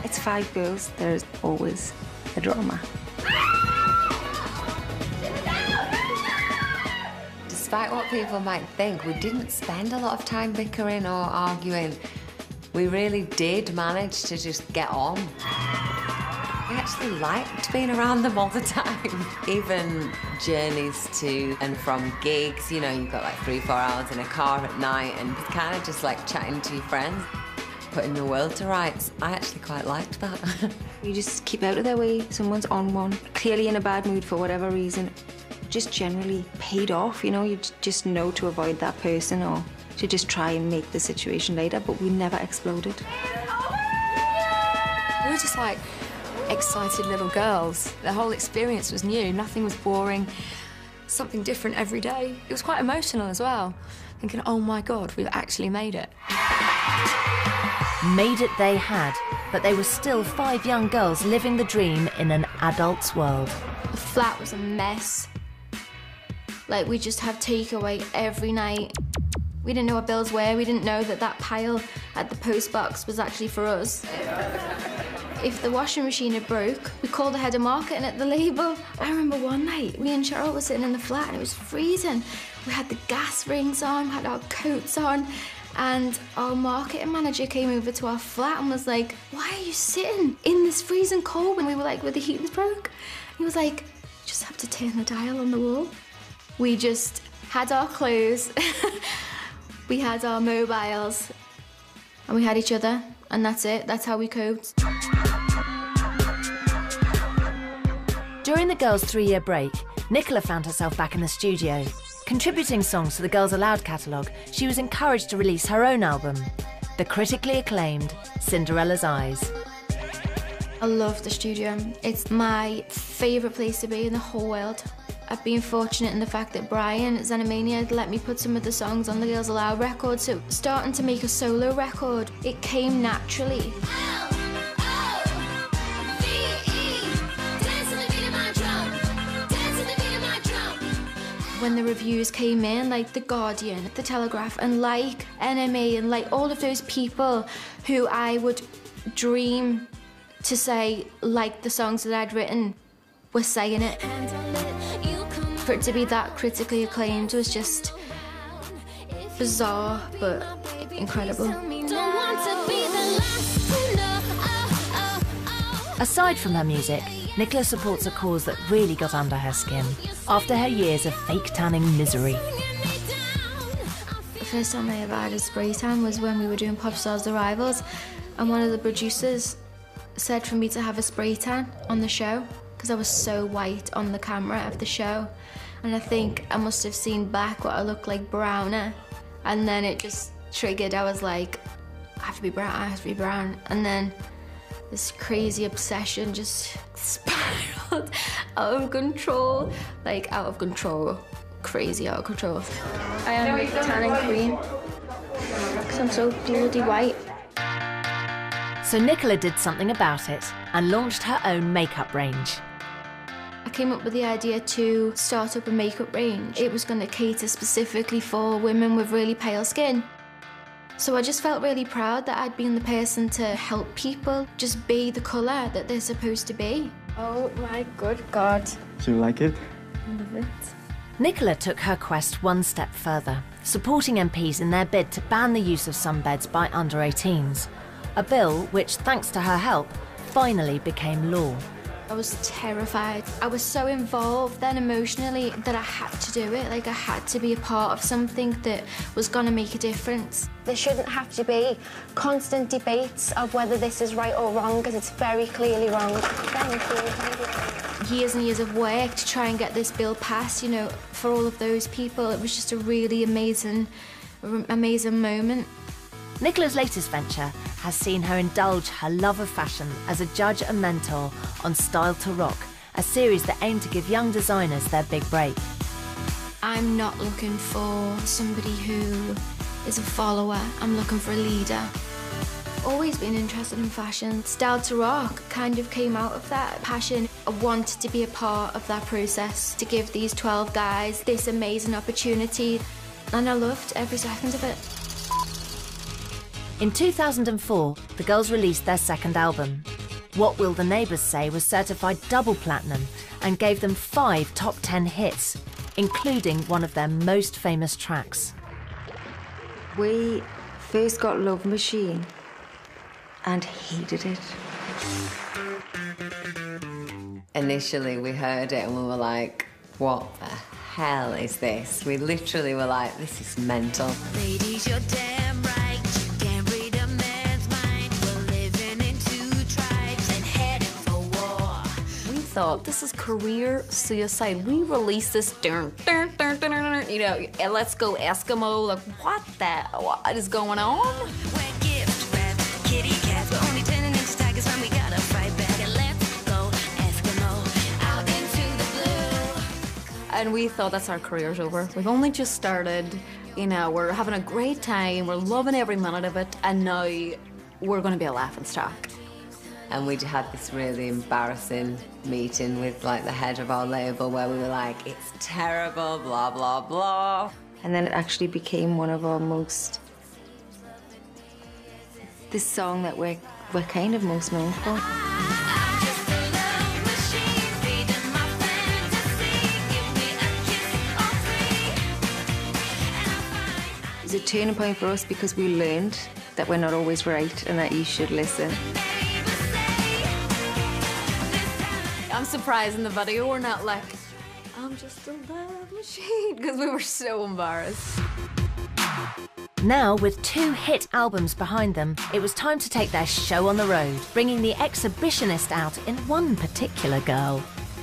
It's 5 girls, there's always a drama. Despite what people might think, we didn't spend a lot of time bickering or arguing. We really did manage to just get on. We actually liked being around them all the time. Even journeys to and from gigs, you know, you've got like 3-4 hours in a car at night and it's kind of just like chatting to your friends, putting your world to rights. I actually quite liked that. You just keep out of their way. Someone's on one, clearly in a bad mood for whatever reason. Just generally paid off, you know, you just know to avoid that person or to just try and make the situation later, but we never exploded. We were just like excited little girls. The whole experience was new, nothing was boring, something different every day. It was quite emotional as well, thinking, oh my God, we've actually made it. Made it they had, but they were still 5 young girls living the dream in an adult's world. The flat was a mess. Like, we just have takeaway every night. We didn't know what bills were. We didn't know that that pile at the post box was actually for us. If the washing machine had broke, we called the head of marketing at the label. I remember one night, me and Cheryl were sitting in the flat and it was freezing. We had the gas rings on, had our coats on, and our marketing manager came over to our flat and was like, why are you sitting in this freezing cold? When we were like, well, the heating's broke. He was like, you just have to turn the dial on the wall. We just had our clothes, we had our mobiles, and we had each other, and that's it. That's how we coped. During the girls' 3-year break, Nicola found herself back in the studio. Contributing songs to the Girls Aloud catalogue, she was encouraged to release her own album, the critically acclaimed Cinderella's Eyes. I love the studio. It's my favourite place to be in the whole world. I've been fortunate in the fact that Brian, Xenomania, had let me put some of the songs on the Girls Aloud record, so starting to make a solo record, it came naturally. When the reviews came in, like The Guardian, The Telegraph, and like NME, and like all of those people who I would dream to say like the songs that I'd written, were saying it. For it to be that critically acclaimed was just bizarre, but incredible. Aside from her music, Nicola supports a cause that really got under her skin after her years of fake tanning misery. The first time I ever had a spray tan was when we were doing Pop Stars The Rivals, and one of the producers said for me to have a spray tan on the show because I was so white on the camera of the show. And I think I must have seen back what I looked like browner. And then it just triggered. I was like, I have to be brown, I have to be brown. And then this crazy obsession just spiraled out of control. Like, out of control. Crazy out of control. I am tanning queen because I'm so bloody white. So Nicola did something about it and launched her own makeup range. I came up with the idea to start up a makeup range. It was going to cater specifically for women with really pale skin. So I just felt really proud that I'd been the person to help people just be the colour that they're supposed to be. Oh my good God. Do you like it? I love it. Nicola took her quest one step further, supporting MPs in their bid to ban the use of sunbeds by under 18s. A bill which, thanks to her help, finally became law. I was terrified. I was so involved then emotionally that I had to do it. Like, I had to be a part of something that was going to make a difference. There shouldn't have to be constant debates of whether this is right or wrong, because it's very clearly wrong. Thank you. Years and years of work to try and get this bill passed, you know, for all of those people. It was just a really amazing moment. Nicola's latest venture has seen her indulge her love of fashion as a judge and mentor on Style to Rock, a series that aimed to give young designers their big break. I'm not looking for somebody who is a follower. I'm looking for a leader. Always been interested in fashion. Style to Rock kind of came out of that passion. I wanted to be a part of that process, to give these 12 guys this amazing opportunity, and I loved every second of it. In 2004, the girls released their second album. What Will the Neighbours Say was certified double platinum and gave them 5 top 10 hits, including one of their most famous tracks. We first got Love Machine and hated it. Initially, we heard it and we were like, what the hell is this? We literally were like, this is mental. Ladies, you're damn right. You can't read a man's mind. We're living in 2 tribes and heading for war. We thought, this is career suicide. We released this, you know, let's go Eskimo. Like, what is going on? We're gift wrapped kitty cats. We're only turning into tigers when we gotta fight back. And let's go Eskimo out into the blue. And we thought, that's our career's over. We've only just started, you know, we're having a great time, we're loving every minute of it, and now we're going to be a laughingstock. And we had this really embarrassing meeting with like the head of our label where we were like, it's terrible, blah, blah, blah. And then it actually became one of our this song that we're kind of most known for. I'm just a love machine, feeding my fantasy. Give me a kiss or 3. And I find It was a turning point for us because we learned that we're not always right and that you should listen. neighbors say this time. I'm surprised in the video we're not like, I'm just a love machine, because we were so embarrassed. Now, with 2 hit albums behind them, it was time to take their show on the road, bringing the exhibitionist out in one particular girl.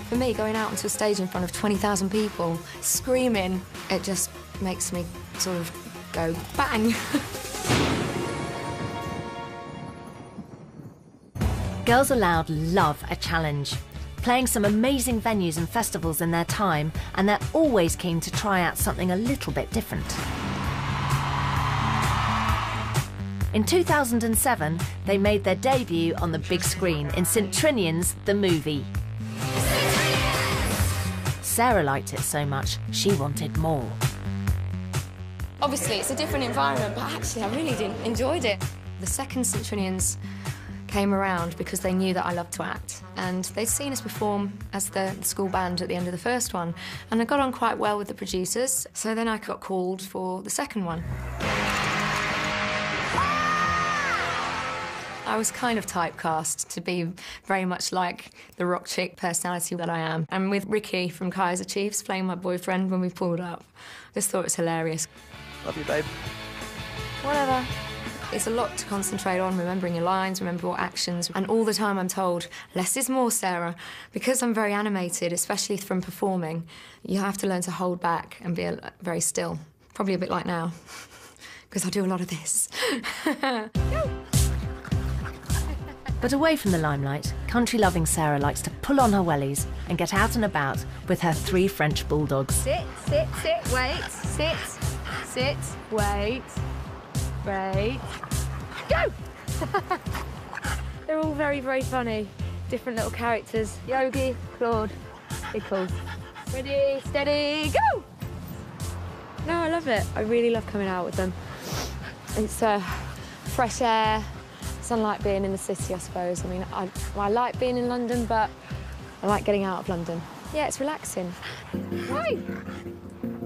For me, going out onto a stage in front of 20,000 people, screaming, it just makes me sort of go bang. Girls Aloud love a challenge, playing some amazing venues and festivals in their time, and they're always keen to try out something a little bit different. In 2007, they made their debut on the big screen in St Trinian's The Movie. Sarah liked it so much, she wanted more. Obviously, it's a different environment, but actually, I really enjoyed it. The second St Trinian's came around because they knew that I loved to act, and they'd seen us perform as the school band at the end of the first one, and I got on quite well with the producers, so then I got called for the second one. I was kind of typecast to be very much like the rock chick personality that I am. And with Ricky from Kaiser Chiefs playing my boyfriend when we pulled up, just thought it was hilarious. Love you, babe. Whatever. It's a lot to concentrate on, remembering your lines, remember your actions, and all the time I'm told, less is more, Sarah. Because I'm very animated, especially from performing, you have to learn to hold back and be very still. Probably a bit like now, because I do a lot of this. But away from the limelight, country-loving Sarah likes to pull on her wellies and get out and about with her 3 French bulldogs. Sit, sit, sit, wait, sit, sit, wait, wait, go! They're all very, very funny. Different little characters. Yogi, Claude, Pickles. Ready, steady, go! No, I love it. I really love coming out with them. It's fresh air. Sunlight being in the city, I suppose. I mean, I like being in London, but I like getting out of London. Yeah, it's relaxing. Right.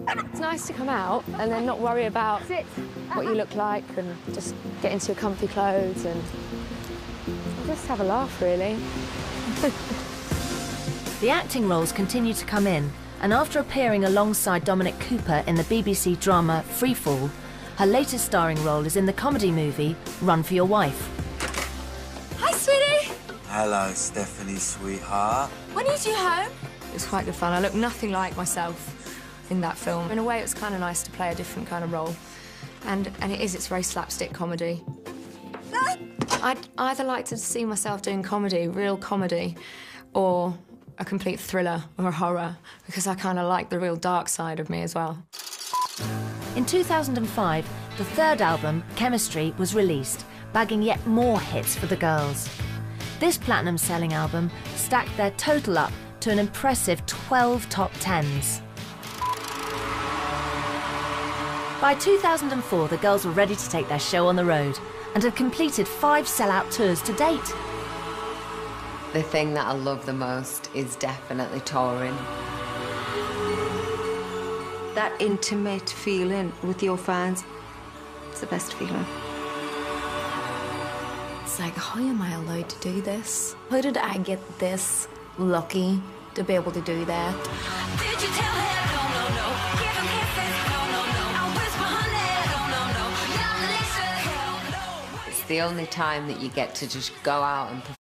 It's nice to come out and then not worry about what you look like and just get into your comfy clothes and just have a laugh, really. The acting roles continue to come in, and after appearing alongside Dominic Cooper in the BBC drama Freefall, her latest starring role is in the comedy movie Run for Your Wife. Hi, sweetie. Hello, Stephanie, sweetheart. When are you due home? It was quite good fun. I look nothing like myself in that film. In a way, it was kind of nice to play a different kind of role. And it's very slapstick comedy. I'd either like to see myself doing comedy, real comedy, or a complete thriller or a horror, because I kind of like the real dark side of me as well. In 2005, the third album, Chemistry, was released, bagging yet more hits for the girls. This platinum-selling album stacked their total up to an impressive 12 top 10s. By 2004, the girls were ready to take their show on the road, and have completed 5 sellout tours to date. The thing that I love the most is definitely touring. That intimate feeling with your fans, it's the best feeling. It's like, how am I allowed to do this? How did I get this lucky to be able to do that? Did you tell her? No, no, no. Give him kisses? No, no, no. I whisper, honey? No, no, no. Y'all listen? Hell no. It's the only time that you get to just go out and